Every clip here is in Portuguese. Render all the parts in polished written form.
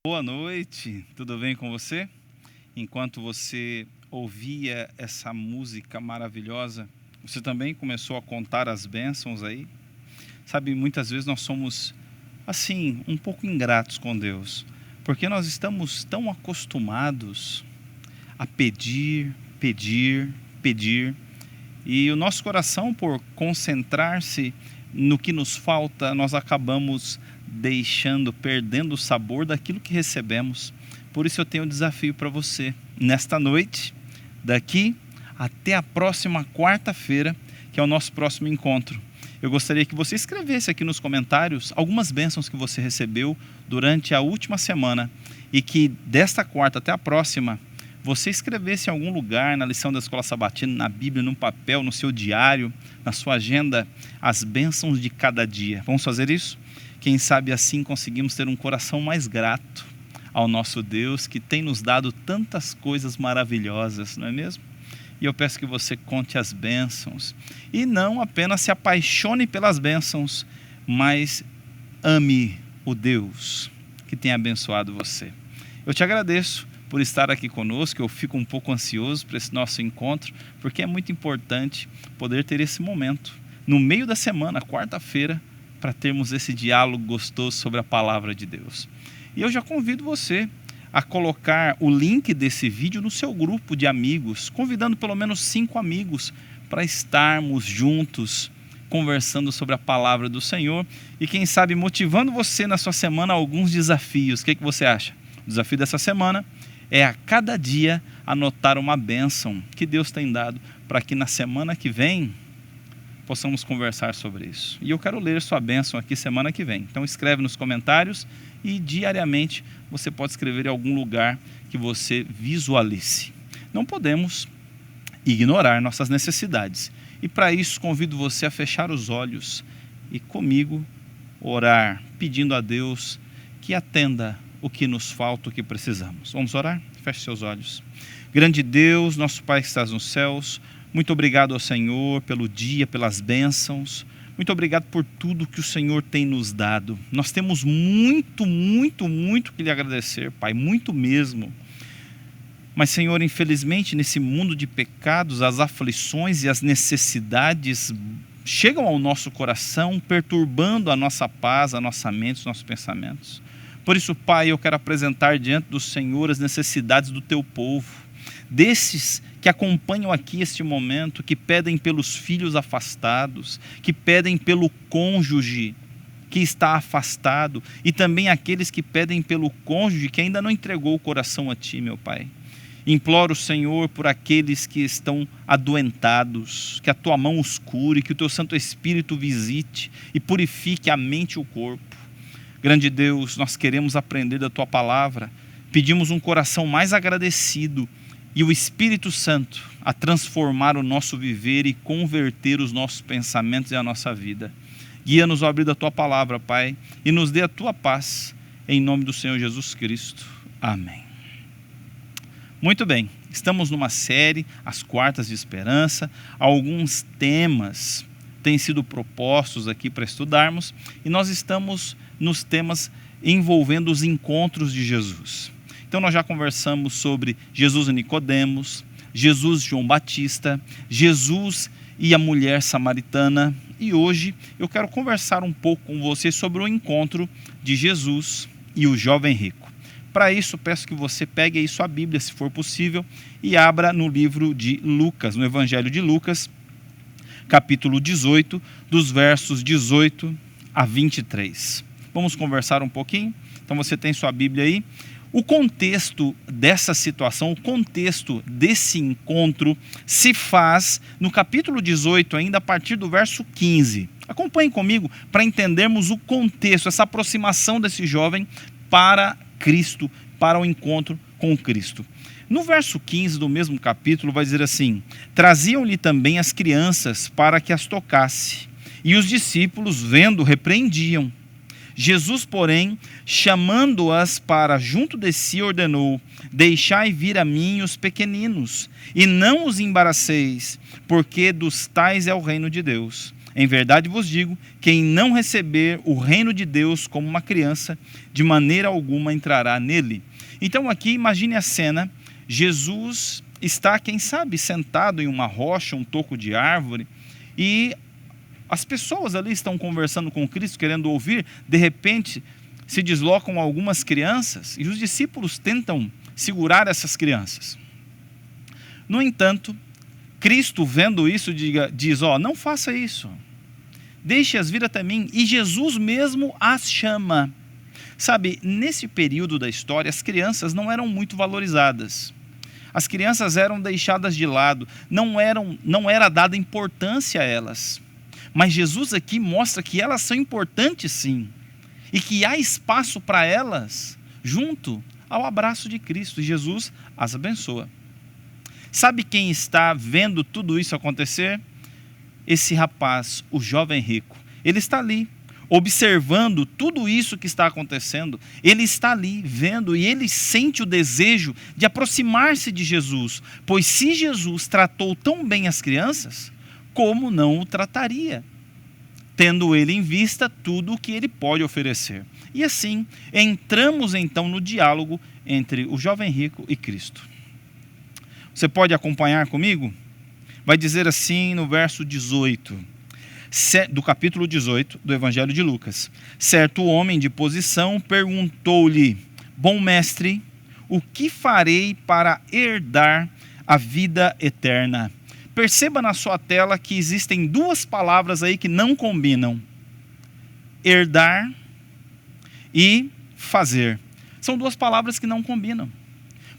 Boa noite, tudo bem com você? Enquanto você ouvia essa música maravilhosa, você também começou a contar as bênçãos aí? Sabe, muitas vezes nós somos, assim, um pouco ingratos com Deus, porque nós estamos tão acostumados a pedir, pedir, pedir, e o nosso coração, por concentrar-se no que nos falta, nós acabamos perdendo o sabor daquilo que recebemos. Por isso eu tenho um desafio para você. Nesta noite, daqui até a próxima quarta-feira, que é o nosso próximo encontro, eu gostaria que você escrevesse aqui nos comentários algumas bênçãos que você recebeu durante a última semana e que desta quarta até a próxima, você escrevesse em algum lugar, na lição da Escola Sabatina, na Bíblia, num papel, no seu diário, na sua agenda, as bênçãos de cada dia. Vamos fazer isso? Quem sabe assim conseguimos ter um coração mais grato ao nosso Deus, que tem nos dado tantas coisas maravilhosas, não é mesmo? E eu peço que você conte as bênçãos e não apenas se apaixone pelas bênçãos, mas ame o Deus que tem abençoado você. Eu te agradeço por estar aqui conosco. Eu fico um pouco ansioso para esse nosso encontro, porque é muito importante poder ter esse momento no meio da semana, quarta-feira, para termos esse diálogo gostoso sobre a palavra de Deus. E eu já convido você a colocar o link desse vídeo no seu grupo de amigos, convidando pelo menos 5 amigos para estarmos juntos conversando sobre a palavra do Senhor e quem sabe motivando você na sua semana a alguns desafios. O que você acha? O desafio dessa semana é a cada dia anotar uma bênção que Deus tem dado para que na semana que vem possamos conversar sobre isso. E eu quero ler sua bênção aqui semana que vem. Então escreve nos comentários e diariamente você pode escrever em algum lugar que você visualize. Não podemos ignorar nossas necessidades. E para isso convido você a fechar os olhos e comigo orar, pedindo a Deus que atenda o que nos falta, o que precisamos. Vamos orar? Feche seus olhos. Grande Deus, nosso Pai que estás nos céus, muito obrigado ao Senhor pelo dia, pelas bênçãos. Muito obrigado por tudo que o Senhor tem nos dado. Nós temos muito que lhe agradecer, Pai, muito mesmo. Mas, Senhor, infelizmente, nesse mundo de pecados, as aflições e as necessidades chegam ao nosso coração, perturbando a nossa paz, a nossa mente, os nossos pensamentos. Por isso, Pai, eu quero apresentar diante do Senhor as necessidades do Teu povo, desses que acompanham aqui este momento, que pedem pelos filhos afastados, que pedem pelo cônjuge que está afastado, e também aqueles que pedem pelo cônjuge que ainda não entregou o coração a Ti, meu Pai. Imploro, Senhor, por aqueles que estão adoentados, que a Tua mão os cure, que o Teu Santo Espírito visite e purifique a mente e o corpo. Grande Deus, nós queremos aprender da Tua palavra, pedimos um coração mais agradecido e o Espírito Santo a transformar o nosso viver e converter os nossos pensamentos e a nossa vida. Guia-nos ao abrir da Tua palavra, Pai, e nos dê a Tua paz, em nome do Senhor Jesus Cristo. Amém. Muito bem, estamos numa série, As Quartas de Esperança. Alguns temas têm sido propostos aqui para estudarmos, e nós estamos nos temas envolvendo os encontros de Jesus. Então nós já conversamos sobre Jesus e Nicodemos, Jesus e João Batista, Jesus e a mulher samaritana, e hoje eu quero conversar um pouco com você sobre o encontro de Jesus e o jovem rico. Para isso, peço que você pegue aí sua Bíblia, se for possível, e abra no livro de Lucas, no Evangelho de Lucas, capítulo 18, dos versos 18 a 23. Vamos conversar um pouquinho? Então você tem sua Bíblia aí. O contexto dessa situação, o contexto desse encontro se faz no capítulo 18, ainda a partir do verso 15. Acompanhem comigo para entendermos o contexto, essa aproximação desse jovem para Cristo, para o encontro com Cristo. No verso 15 do mesmo capítulo vai dizer assim: traziam-lhe também as crianças para que as tocasse, e os discípulos, vendo, repreendiam. Jesus, porém, chamando-as para junto de si, ordenou: deixai vir a mim os pequeninos, e não os embaraceis, porque dos tais é o reino de Deus. Em verdade vos digo, quem não receber o reino de Deus como uma criança, de maneira alguma entrará nele. Então aqui, imagine a cena, Jesus está, quem sabe, sentado em uma rocha, um toco de árvore, e as pessoas ali estão conversando com Cristo, querendo ouvir. De repente se deslocam algumas crianças, e os discípulos tentam segurar essas crianças. No entanto, Cristo, vendo isso, diz: não faça isso, deixe-as vir até mim, e Jesus mesmo as chama. Sabe, nesse período da história, as crianças não eram muito valorizadas. As crianças eram deixadas de lado, não era dada importância a elas. Mas Jesus aqui mostra que elas são importantes sim, e que há espaço para elas junto ao abraço de Cristo, e Jesus as abençoa. Sabe quem está vendo tudo isso acontecer? Esse rapaz, o jovem rico. Ele está ali, observando tudo isso que está acontecendo. Ele está ali, vendo, e ele sente o desejo de aproximar-se de Jesus. Pois se Jesus tratou tão bem as crianças, como não o trataria, tendo ele em vista tudo o que ele pode oferecer? E assim, entramos então no diálogo entre o jovem rico e Cristo. Você pode acompanhar comigo? Vai dizer assim no verso 18, do capítulo 18 do Evangelho de Lucas: certo homem de posição perguntou-lhe: bom mestre, o que farei para herdar a vida eterna? Perceba na sua tela que existem duas palavras aí que não combinam: herdar e fazer. São duas palavras que não combinam.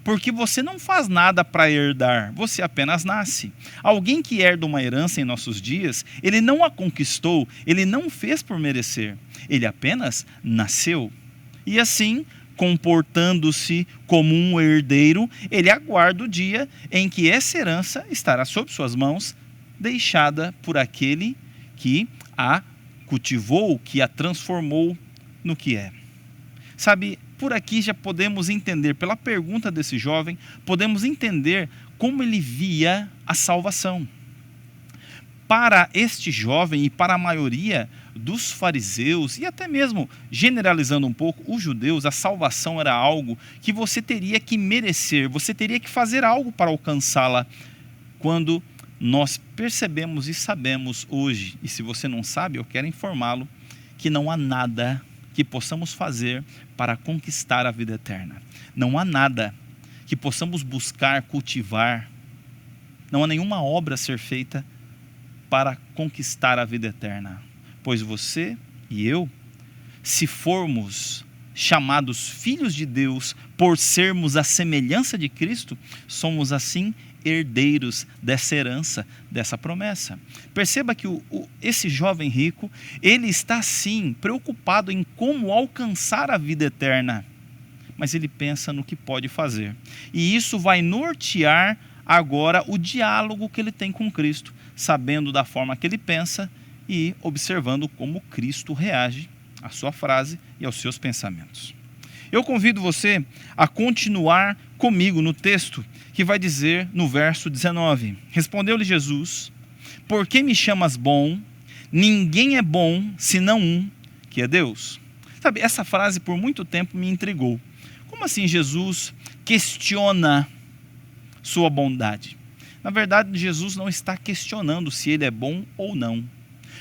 Porque você não faz nada para herdar, você apenas nasce. Alguém que herda uma herança em nossos dias, ele não a conquistou, ele não fez por merecer, ele apenas nasceu. E assim, comportando-se como um herdeiro, ele aguarda o dia em que essa herança estará sob suas mãos, deixada por aquele que a cultivou, que a transformou no que é. Sabe, por aqui já podemos entender, pela pergunta desse jovem, podemos entender como ele via a salvação. Para este jovem e para a maioria dos fariseus, e até mesmo generalizando um pouco, os judeus, a salvação era algo que você teria que merecer, você teria que fazer algo para alcançá-la. Quando nós percebemos e sabemos hoje, e se você não sabe, eu quero informá-lo, que não há nada que possamos fazer para conquistar a vida eterna. Não há nada que possamos buscar, cultivar. Não há nenhuma obra a ser feita para conquistar a vida eterna. Pois você e eu, se formos chamados filhos de Deus por sermos a semelhança de Cristo, somos assim herdeiros dessa herança, dessa promessa. Perceba que esse jovem rico, ele está sim preocupado em como alcançar a vida eterna, mas ele pensa no que pode fazer. E isso vai nortear agora o diálogo que ele tem com Cristo, sabendo da forma que ele pensa e observando como Cristo reage à sua frase e aos seus pensamentos. Eu convido você a continuar comigo no texto que vai dizer no verso 19: respondeu-lhe Jesus: por que me chamas bom? Ninguém é bom senão um, que é Deus. Sabe, essa frase por muito tempo me intrigou. Como assim Jesus questiona sua bondade? Na verdade, Jesus não está questionando se ele é bom ou não.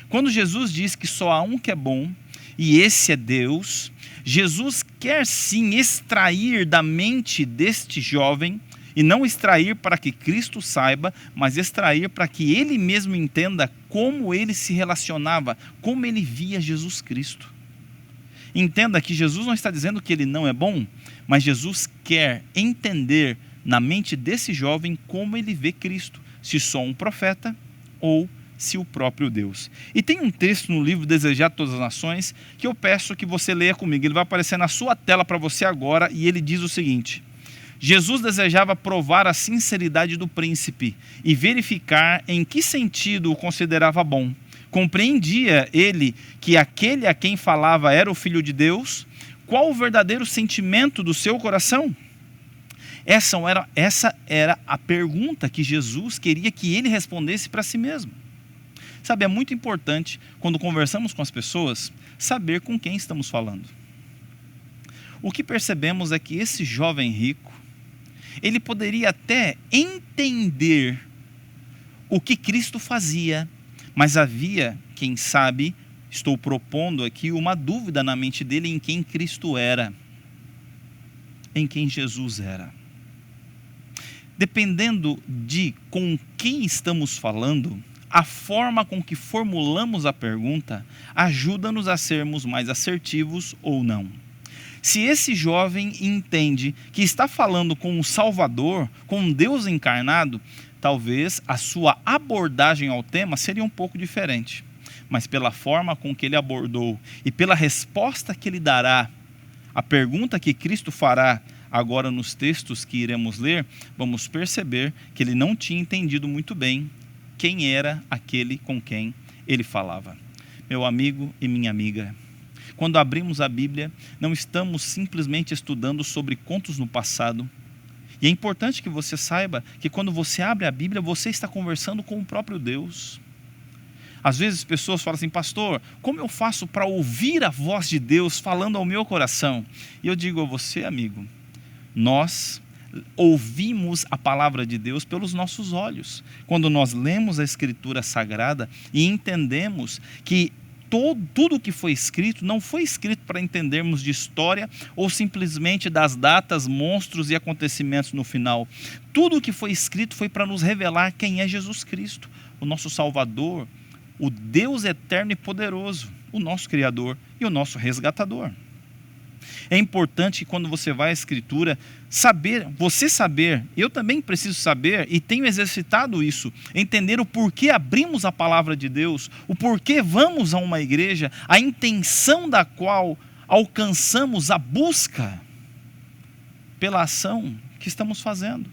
Quando Jesus diz que só há um que é bom, e esse é Deus, Jesus quer sim extrair da mente deste jovem, e não extrair para que Cristo saiba, mas extrair para que ele mesmo entenda como ele se relacionava, como ele via Jesus Cristo. Entenda que Jesus não está dizendo que ele não é bom, mas Jesus quer entender na mente desse jovem como ele vê Cristo, se só um profeta ou se o próprio Deus. E tem um texto no livro Desejar Todas as Nações que eu peço que você leia comigo. Ele vai aparecer na sua tela para você agora, e ele diz o seguinte: Jesus desejava provar a sinceridade do príncipe e verificar em que sentido o considerava bom, Compreendia ele que aquele a quem falava era o Filho de Deus? Qual o verdadeiro sentimento do seu coração? Essa era a pergunta que Jesus queria que ele respondesse para si mesmo. Sabe, é muito importante, quando conversamos com as pessoas, saber com quem estamos falando. O que percebemos é que esse jovem rico, ele poderia até entender o que Cristo fazia, mas havia, quem sabe, estou propondo aqui uma dúvida na mente dele em quem Cristo era, em quem Jesus era. Dependendo de com quem estamos falando, a forma com que formulamos a pergunta ajuda-nos a sermos mais assertivos ou não. Se esse jovem entende que está falando com um Salvador, com um Deus encarnado, talvez a sua abordagem ao tema seria um pouco diferente. Mas pela forma com que ele abordou e pela resposta que ele dará à pergunta que Cristo fará agora nos textos que iremos ler, vamos perceber que ele não tinha entendido muito bem quem era aquele com quem ele falava. Meu amigo e minha amiga, quando abrimos a Bíblia, não estamos simplesmente estudando sobre contos no passado. E é importante que você saiba que quando você abre a Bíblia, você está conversando com o próprio Deus. Às vezes pessoas falam assim: pastor, como eu faço para ouvir a voz de Deus falando ao meu coração? E eu digo a você, amigo, nós ouvimos a palavra de Deus pelos nossos olhos. Quando nós lemos a Escritura Sagrada e entendemos que tudo que foi escrito não foi escrito para entendermos de história ou simplesmente das datas, monstros e acontecimentos no final. Tudo o que foi escrito foi para nos revelar quem é Jesus Cristo, o nosso Salvador, o Deus eterno e poderoso, o nosso Criador e o nosso resgatador. É importante que quando você vai à Escritura, você saber, eu também preciso saber e tenho exercitado isso, entender o porquê abrimos a palavra de Deus, o porquê vamos a uma igreja, a intenção da qual alcançamos a busca pela ação que estamos fazendo.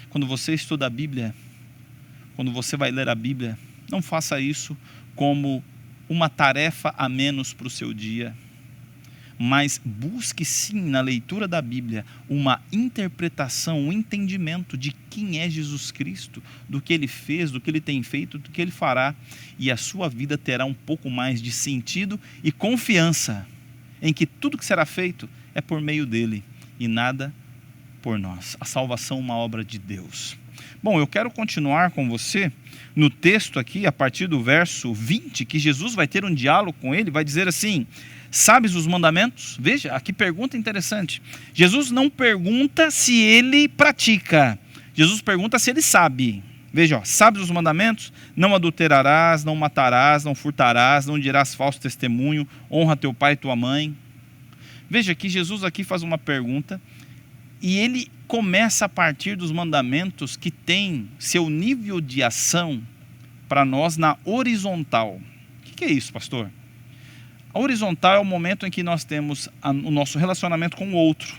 Quando você estuda a Bíblia, quando você vai ler a Bíblia, não faça isso como uma tarefa a menos para o seu dia, mas busque sim na leitura da Bíblia uma interpretação, um entendimento de quem é Jesus Cristo, do que Ele fez, do que Ele tem feito, do que Ele fará, e a sua vida terá um pouco mais de sentido e confiança em que tudo que será feito é por meio dEle e nada por nós. A salvação é uma obra de Deus. Bom, eu quero continuar com você no texto aqui, a partir do verso 20, que Jesus vai ter um diálogo com ele, vai dizer assim: sabes os mandamentos? Veja, aqui pergunta interessante. Jesus não pergunta se ele pratica, Jesus pergunta se ele sabe. Veja, sabes os mandamentos? Não adulterarás, não matarás, não furtarás, não dirás falso testemunho, honra teu pai e tua mãe. Veja que Jesus aqui faz uma pergunta e ele começa a partir dos mandamentos que tem seu nível de ação para nós na horizontal. O que é isso, pastor? A horizontal é o momento em que nós temos o nosso relacionamento com o outro.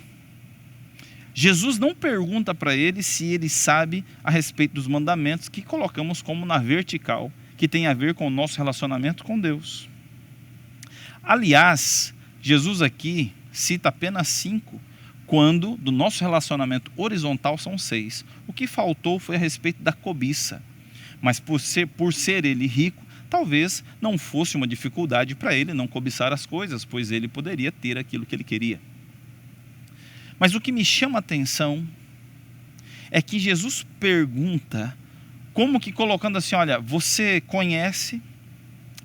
Jesus não pergunta para ele se ele sabe a respeito dos mandamentos que colocamos como na vertical, que tem a ver com o nosso relacionamento com Deus. Aliás, Jesus aqui cita apenas 5, quando do nosso relacionamento horizontal são 6. O que faltou foi a respeito da cobiça. Mas por ser ele rico, talvez não fosse uma dificuldade para ele não cobiçar as coisas, pois ele poderia ter aquilo que ele queria. Mas o que me chama a atenção é que Jesus pergunta, como que colocando assim: olha, você conhece,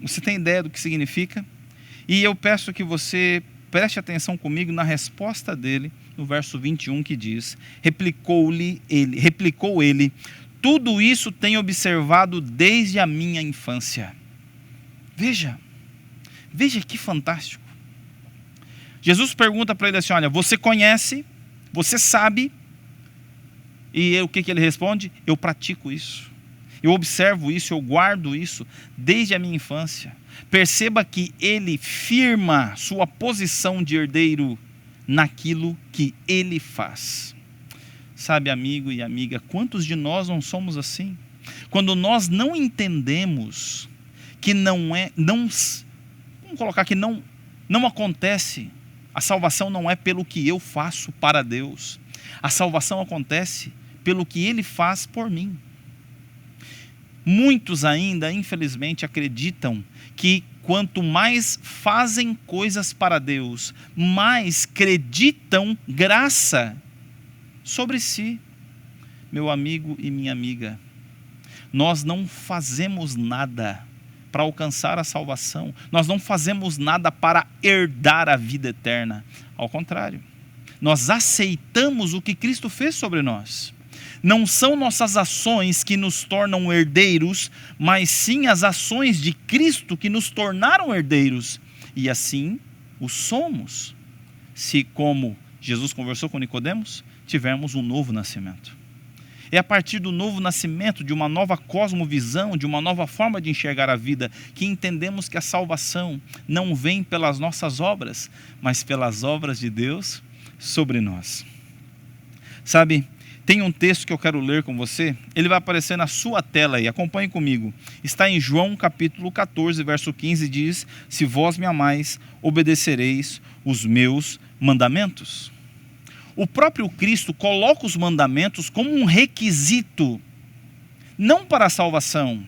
você tem ideia do que significa? E eu peço que você preste atenção comigo na resposta dele, no verso 21, que diz: replicou ele, tudo isso tenho observado desde a minha infância. Veja que fantástico. Jesus pergunta para ele assim: olha, você conhece, você sabe, e o que ele responde? Eu pratico isso, eu observo isso, eu guardo isso desde a minha infância. Perceba que ele firma sua posição de herdeiro naquilo que ele faz. Sabe, amigo e amiga, quantos de nós não somos assim? Quando nós não entendemos que vamos colocar que não acontece. A salvação não é pelo que eu faço para Deus. A salvação acontece pelo que Ele faz por mim. Muitos ainda, infelizmente, acreditam que quanto mais fazem coisas para Deus, mais acreditam graça sobre si. Meu amigo e minha amiga, nós não fazemos nada para alcançar a salvação. Nós não fazemos nada para herdar a vida eterna. Ao contrário, nós aceitamos o que Cristo fez sobre nós. Não são nossas ações que nos tornam herdeiros, mas sim as ações de Cristo que nos tornaram herdeiros. E assim o somos, se, como Jesus conversou com Nicodemos, tivermos um novo nascimento. É a partir do novo nascimento, de uma nova cosmovisão, de uma nova forma de enxergar a vida, que entendemos que a salvação não vem pelas nossas obras, mas pelas obras de Deus sobre nós. Sabe, tem um texto que eu quero ler com você, ele vai aparecer na sua tela aí, acompanhe comigo. Está em João capítulo 14, verso 15, diz: se vós me amais, obedecereis os meus mandamentos. O próprio Cristo coloca os mandamentos como um requisito, não para a salvação,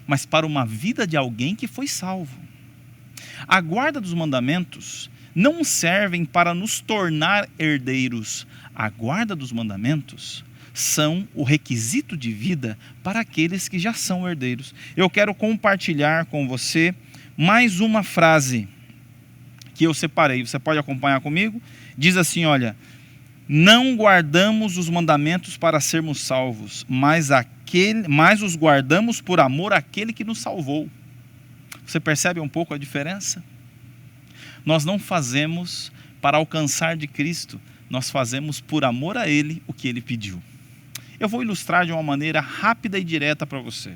mas para uma vida de alguém que foi salvo. A guarda dos mandamentos não servem para nos tornar herdeiros. A guarda dos mandamentos são o requisito de vida para aqueles que já são herdeiros. Eu quero compartilhar com você mais uma frase que eu separei. Você pode acompanhar comigo? Diz assim, olha: não guardamos os mandamentos para sermos salvos, mas os guardamos por amor àquele que nos salvou. Você percebe um pouco a diferença? Nós não fazemos para alcançar de Cristo, nós fazemos por amor a Ele o que Ele pediu. Eu vou ilustrar de uma maneira rápida e direta para você.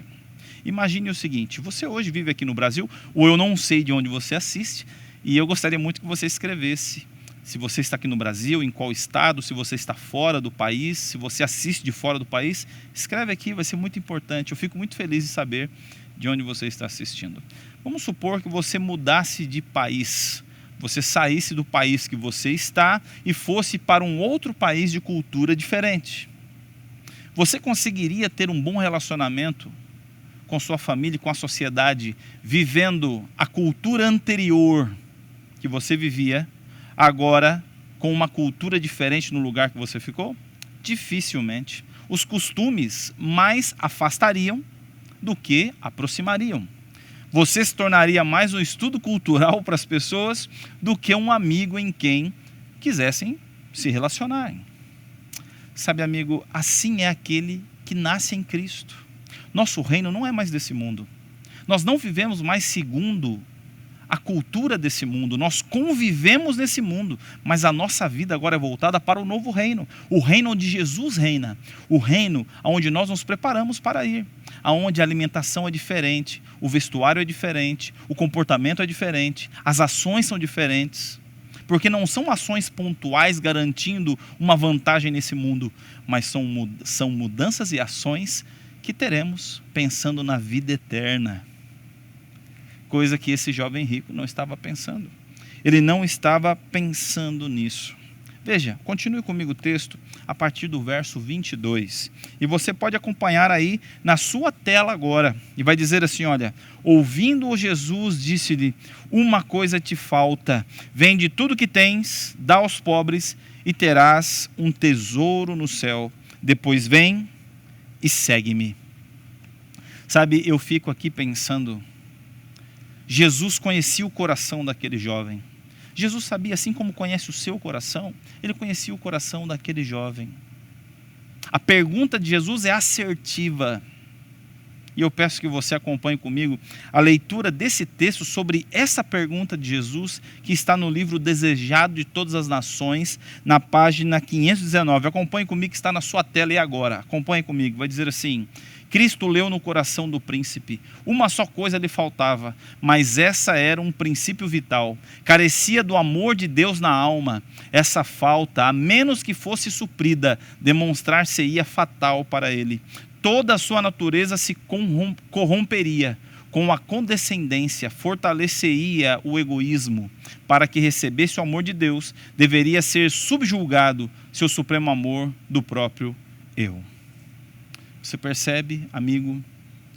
Imagine o seguinte: você hoje vive aqui no Brasil, ou eu não sei de onde você assiste, e eu gostaria muito que você escrevesse. Se você está aqui no Brasil, em qual estado, se você está fora do país, se você assiste de fora do país, escreve aqui, vai ser muito importante. Eu fico muito feliz de saber de onde você está assistindo. Vamos supor que você mudasse de país, você saísse do país que você está e fosse para um outro país de cultura diferente. Você conseguiria ter um bom relacionamento com sua família e com a sociedade, vivendo a cultura anterior que você vivia, agora com uma cultura diferente no lugar que você ficou? Dificilmente. Os costumes mais afastariam do que aproximariam. Você se tornaria mais um estudo cultural para as pessoas do que um amigo em quem quisessem se relacionar. Sabe, amigo, assim é aquele que nasce em Cristo. Nosso reino não é mais desse mundo. Nós não vivemos mais segundo a cultura desse mundo. Nós convivemos nesse mundo, mas a nossa vida agora é voltada para o novo reino. O reino onde Jesus reina. O reino onde nós nos preparamos para ir. Onde a alimentação é diferente, o vestuário é diferente, o comportamento é diferente, as ações são diferentes. Porque não são ações pontuais garantindo uma vantagem nesse mundo, mas são mudanças e ações que teremos pensando na vida eterna. Coisa que esse jovem rico não estava pensando. Ele não estava pensando nisso. Veja, continue comigo o texto a partir do verso 22. E você pode acompanhar aí na sua tela agora. E vai dizer assim, olha: ouvindo-o Jesus, disse-lhe: uma coisa te falta, vende tudo que tens, dá aos pobres e terás um tesouro no céu. Depois vem e segue-me. Sabe, eu fico aqui pensando, Jesus conhecia o coração daquele jovem. Jesus sabia, assim como conhece o seu coração, ele conhecia o coração daquele jovem. A pergunta de Jesus é assertiva. E eu peço que você acompanhe comigo a leitura desse texto sobre essa pergunta de Jesus, que está no livro Desejado de Todas as Nações, na página 519. Acompanhe comigo, que está na sua tela e agora. Acompanhe comigo, vai dizer assim: Cristo leu no coração do príncipe. Uma só coisa lhe faltava, mas essa era um princípio vital. Carecia do amor de Deus na alma. Essa falta, a menos que fosse suprida, demonstrar-se-ia fatal para ele. Toda a sua natureza se corromperia. com a condescendência, fortaleceria o egoísmo para que recebesse o amor de Deus, deveria ser subjulgado seu supremo amor do próprio eu. Você percebe, amigo,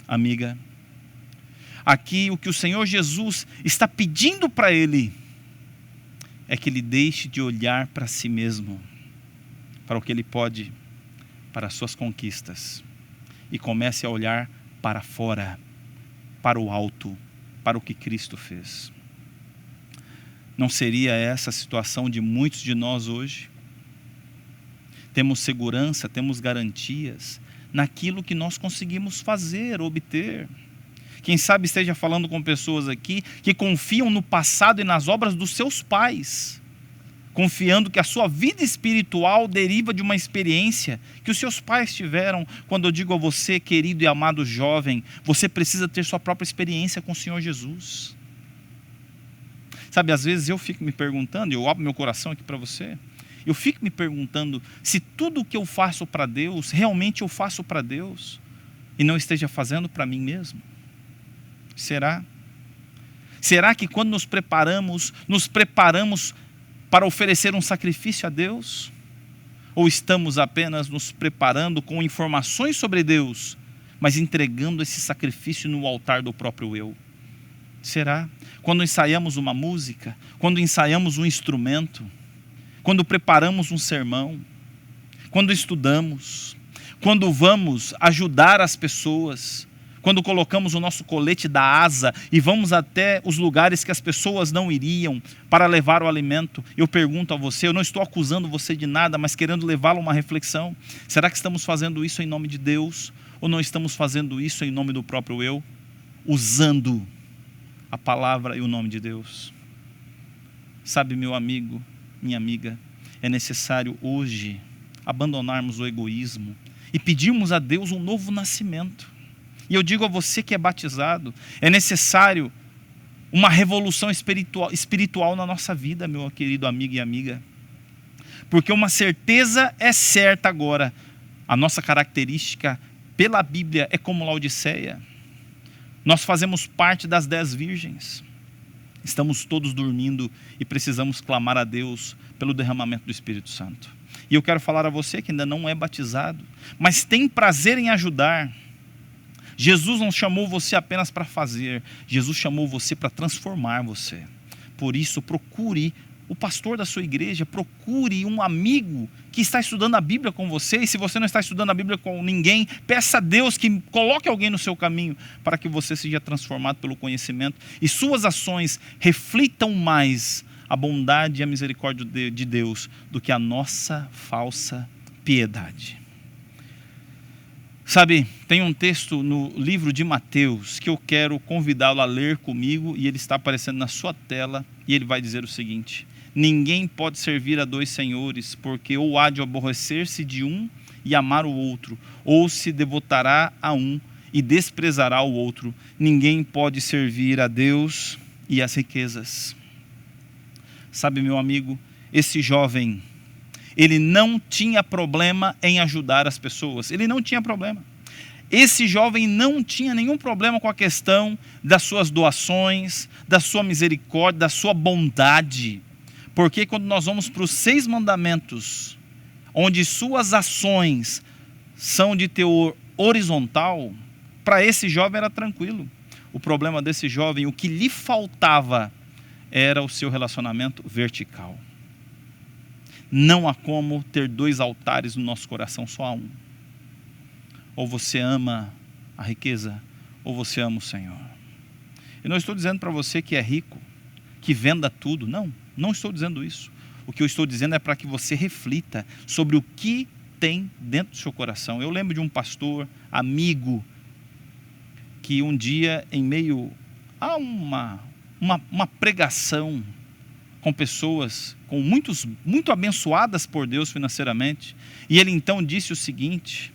amiga? Aqui o que o Senhor Jesus está pedindo para ele é que ele deixe de olhar para si mesmo, para o que ele pode, para as suas conquistas, e comece a olhar para fora, para o alto, para o que Cristo fez. Não seria essa a situação de muitos de nós hoje? Temos segurança, temos garantias naquilo que nós conseguimos fazer, obter. Quem sabe esteja falando com pessoas aqui que confiam no passado e nas obras dos seus pais, confiando que a sua vida espiritual deriva de uma experiência que os seus pais tiveram. Quando eu digo a você, querido e amado jovem, você precisa ter sua própria experiência com o Senhor Jesus. Sabe, às vezes eu fico me perguntando, eu abro meu coração aqui para você, eu fico me perguntando se tudo o que eu faço para Deus, realmente eu faço para Deus e não esteja fazendo para mim mesmo. Será? Será que quando nos preparamos para oferecer um sacrifício a Deus? Ou estamos apenas nos preparando com informações sobre Deus, mas entregando esse sacrifício no altar do próprio eu? Será? Quando ensaiamos uma música, quando ensaiamos um instrumento, quando preparamos um sermão, quando estudamos, quando vamos ajudar as pessoas, quando colocamos o nosso colete da asa e vamos até os lugares que as pessoas não iriam para levar o alimento, eu pergunto a você, eu não estou acusando você de nada, mas querendo levá-lo a uma reflexão. Será que estamos fazendo isso em nome de Deus? Ou não estamos fazendo isso em nome do próprio eu? Usando a palavra e o nome de Deus. Sabe, meu amigo, minha amiga, é necessário hoje abandonarmos o egoísmo e pedirmos a Deus um novo nascimento. E eu digo a você que é batizado, é necessário uma revolução espiritual na nossa vida, meu querido amigo e amiga. Porque uma certeza é certa agora, a nossa característica pela Bíblia é como Laodiceia. Nós fazemos parte das 10 virgens. Estamos todos dormindo e precisamos clamar a Deus pelo derramamento do Espírito Santo. E eu quero falar a você que ainda não é batizado, mas tem prazer em ajudar. Jesus não chamou você apenas para fazer, Jesus chamou você para transformar você. Por isso, procure o pastor da sua igreja, procure um amigo que está estudando a Bíblia com você, e se você não está estudando a Bíblia com ninguém, peça a Deus que coloque alguém no seu caminho, para que você seja transformado pelo conhecimento, e suas ações reflitam mais a bondade e a misericórdia de Deus, do que a nossa falsa piedade. Sabe, tem um texto no livro de Mateus que eu quero convidá-lo a ler comigo, e ele está aparecendo na sua tela, e ele vai dizer o seguinte: ninguém pode servir a 2 senhores, porque ou há de aborrecer-se de um e amar o outro, ou se devotará a um e desprezará o outro. Ninguém pode servir a Deus e às riquezas. Sabe, meu amigo, esse jovem, ele não tinha problema em ajudar as pessoas. Ele não tinha problema. Esse jovem não tinha nenhum problema com a questão das suas doações, da sua misericórdia, da sua bondade. Porque quando nós vamos para os 6 mandamentos, onde suas ações são de teor horizontal, para esse jovem era tranquilo. O problema desse jovem, o que lhe faltava, era o seu relacionamento vertical. Não há como ter 2 altares no nosso coração, só há um. Ou você ama a riqueza, ou você ama o Senhor. Eu não estou dizendo para você que é rico, que venda tudo. Não estou dizendo isso. O que eu estou dizendo é para que você reflita sobre o que tem dentro do seu coração. Eu lembro de um pastor, amigo, que um dia, em meio a uma pregação com pessoas muito abençoadas por Deus financeiramente, e ele então disse o seguinte,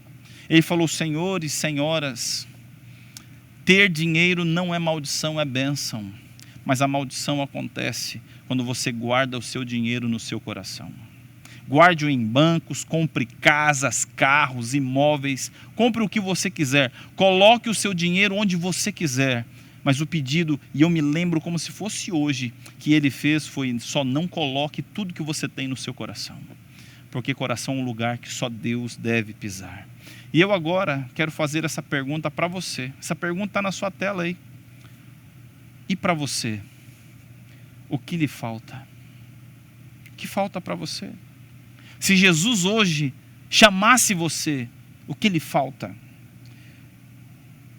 ele falou: senhores, senhoras, ter dinheiro não é maldição, é bênção, mas a maldição acontece quando você guarda o seu dinheiro no seu coração. Guarde-o em bancos, compre casas, carros, imóveis, compre o que você quiser, coloque o seu dinheiro onde você quiser, Mas o pedido, e eu me lembro como se fosse hoje, que ele fez foi: só não coloque tudo que você tem no seu coração. Porque coração é um lugar que só Deus deve pisar. E eu agora quero fazer essa pergunta para você. Essa pergunta está na sua tela aí. E para você? O que lhe falta? O que falta para você? Se Jesus hoje chamasse você, o que lhe falta?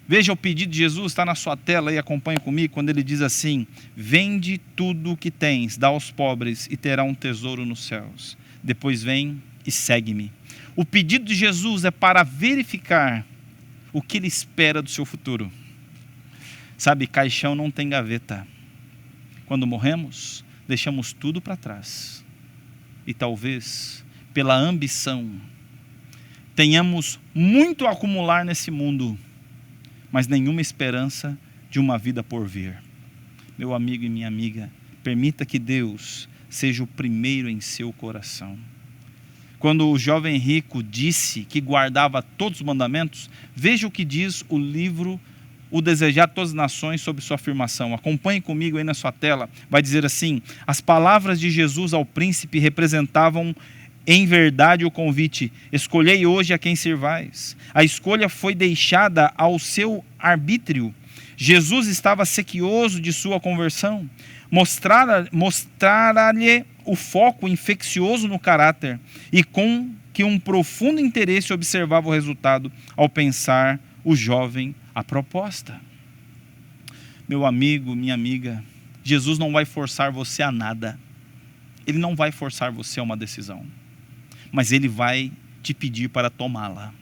Veja o pedido de Jesus, está na sua tela aí, acompanhe comigo, quando ele diz assim: vende tudo o que tens, dá aos pobres e terá um tesouro nos céus. Depois vem e segue-me. O pedido de Jesus é para verificar o que ele espera do seu futuro. Sabe, caixão não tem gaveta. Quando morremos, deixamos tudo para trás. E talvez, pela ambição, tenhamos muito a acumular nesse mundo, mas nenhuma esperança de uma vida por vir. Meu amigo e minha amiga, permita que Deus seja o primeiro em seu coração. Quando o jovem rico disse que guardava todos os mandamentos, veja o que diz o livro O Desejar de Todas as Nações sobre sua afirmação. Acompanhe comigo aí na sua tela. Vai dizer assim: as palavras de Jesus ao príncipe representavam em verdade o convite: escolhei hoje a quem servais. A escolha foi deixada ao seu arbítrio. Jesus estava sequioso de sua conversão. Mostrara-lhe o foco infeccioso no caráter, e com que um profundo interesse observava o resultado ao pensar o jovem a proposta. Meu amigo, minha amiga, Jesus não vai forçar você a nada. Ele não vai forçar você a uma decisão, mas ele vai te pedir para tomá-la.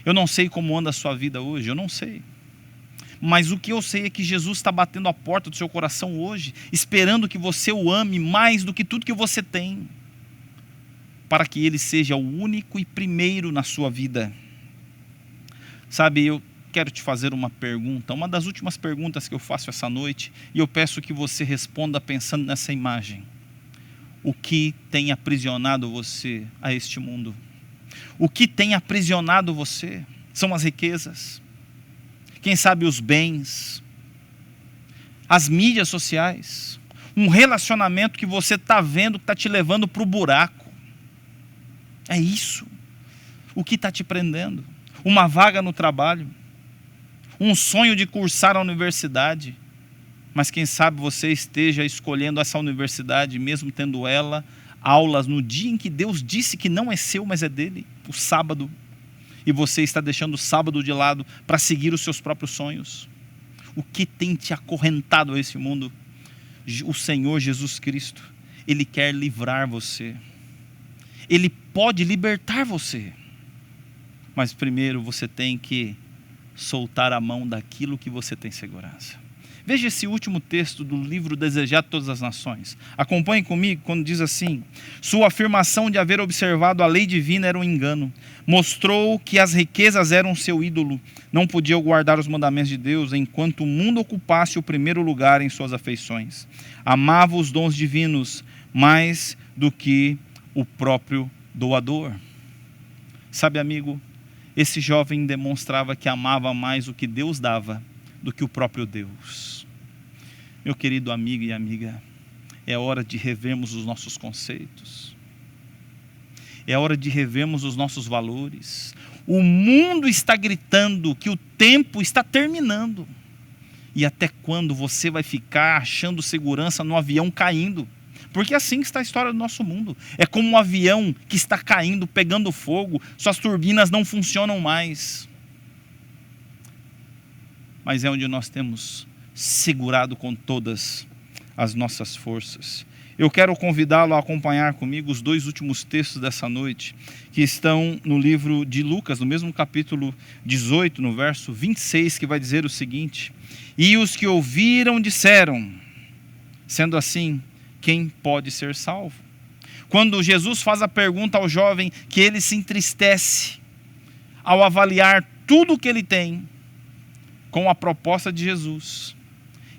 Eu não sei como anda a sua vida hoje, eu não sei. Mas o que eu sei é que Jesus está batendo a porta do seu coração hoje, esperando que você o ame mais do que tudo que você tem, para que ele seja o único e primeiro na sua vida. Sabe, eu quero te fazer uma pergunta, uma das últimas perguntas que eu faço essa noite, e eu peço que você responda pensando nessa imagem. O que tem aprisionado você a este mundo? O que tem aprisionado você? São as riquezas? Quem sabe os bens? As mídias sociais? Um relacionamento que você está vendo que está te levando para o buraco? É isso. O que está te prendendo? Uma vaga no trabalho? Um sonho de cursar a universidade? Mas quem sabe você esteja escolhendo essa universidade, mesmo tendo ela aulas no dia em que Deus disse que não é seu, mas é dele, o sábado. E você está deixando o sábado de lado para seguir os seus próprios sonhos. O que tem te acorrentado a esse mundo? O Senhor Jesus Cristo, Ele quer livrar você. Ele pode libertar você. Mas primeiro você tem que soltar a mão daquilo que você tem segurança. Veja esse último texto do livro Desejar de Todas as Nações. Acompanhe comigo quando diz assim: sua afirmação de haver observado a lei divina era um engano. Mostrou que as riquezas eram seu ídolo. Não podia guardar os mandamentos de Deus enquanto o mundo ocupasse o primeiro lugar em suas afeições. Amava os dons divinos mais do que o próprio doador. Sabe, amigo, esse jovem demonstrava que amava mais o que Deus dava do que o próprio Deus. Meu querido amigo e amiga, é hora de revermos os nossos conceitos. É hora de revermos os nossos valores. O mundo está gritando que o tempo está terminando. E até quando você vai ficar achando segurança no avião caindo? Porque é assim que está a história do nosso mundo. É como um avião que está caindo, pegando fogo, suas turbinas não funcionam mais. Mas é onde nós temos segurado com todas as nossas forças. Eu quero convidá-lo a acompanhar comigo os dois últimos textos dessa noite, que estão no livro de Lucas, no mesmo capítulo 18, no verso 26, que vai dizer o seguinte: e os que ouviram disseram, sendo assim, quem pode ser salvo? Quando Jesus faz a pergunta ao jovem, que ele se entristece ao avaliar tudo o que ele tem com a proposta de Jesus.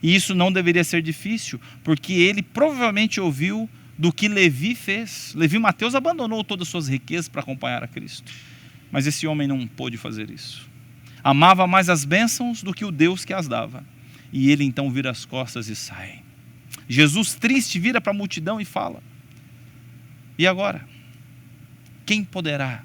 E isso não deveria ser difícil, porque ele provavelmente ouviu do que Levi fez. Levi Mateus abandonou todas as suas riquezas para acompanhar a Cristo. Mas esse homem não pôde fazer isso. Amava mais as bênçãos do que o Deus que as dava. E ele então vira as costas e sai. Jesus, triste, vira para a multidão e fala: e agora? Quem poderá?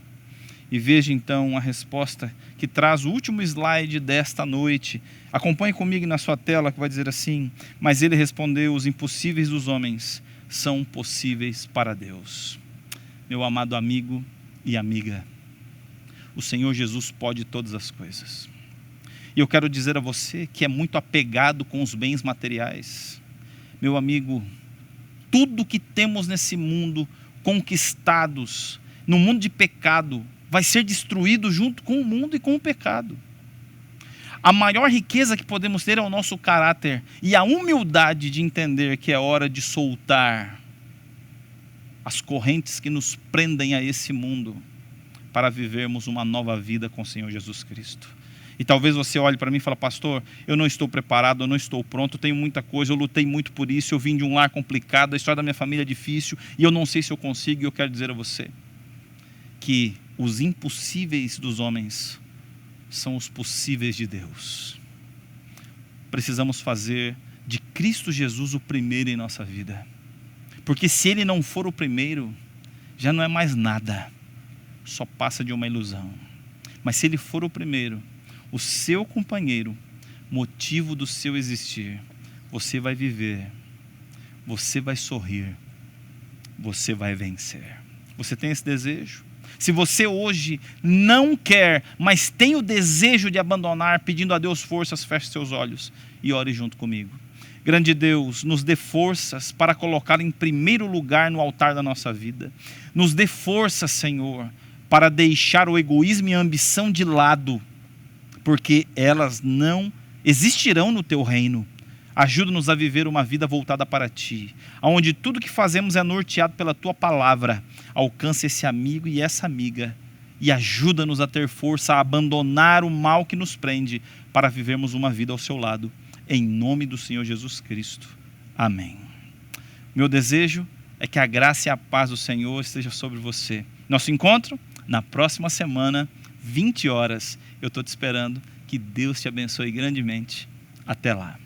E veja então a resposta que traz o último slide desta noite. Acompanhe comigo na sua tela, que vai dizer assim: mas ele respondeu: os impossíveis dos homens são possíveis para Deus. Meu amado amigo e amiga, o Senhor Jesus pode todas as coisas. E eu quero dizer a você que é muito apegado com os bens materiais. Meu amigo, tudo que temos nesse mundo conquistados, no mundo de pecado, vai ser destruído junto com o mundo e com o pecado. A maior riqueza que podemos ter é o nosso caráter e a humildade de entender que é hora de soltar as correntes que nos prendem a esse mundo para vivermos uma nova vida com o Senhor Jesus Cristo. E talvez você olhe para mim e fale: pastor, eu não estou preparado, eu não estou pronto, eu tenho muita coisa, eu lutei muito por isso, eu vim de um lar complicado, a história da minha família é difícil, e eu não sei se eu consigo. E eu quero dizer a você que os impossíveis dos homens são os possíveis de Deus. Precisamos fazer de Cristo Jesus o primeiro em nossa vida. Porque se Ele não for o primeiro, já não é mais nada, só passa de uma ilusão. Mas se Ele for o primeiro, o seu companheiro, motivo do seu existir, você vai viver, você vai sorrir, você vai vencer. Você tem esse desejo? Se você hoje não quer, mas tem o desejo de abandonar, pedindo a Deus forças, feche seus olhos e ore junto comigo. Grande Deus, nos dê forças para colocar em primeiro lugar no altar da nossa vida. Nos dê forças, Senhor, para deixar o egoísmo e a ambição de lado, porque elas não existirão no Teu reino. Ajuda-nos a viver uma vida voltada para Ti, onde tudo que fazemos é norteado pela Tua palavra. Alcance esse amigo e essa amiga e ajuda-nos a ter força a abandonar o mal que nos prende para vivermos uma vida ao Seu lado. Em nome do Senhor Jesus Cristo. Amém. Meu desejo é que a graça e a paz do Senhor esteja sobre você. Nosso encontro na próxima semana, 20 horas. Eu estou te esperando. Que Deus te abençoe grandemente. Até lá.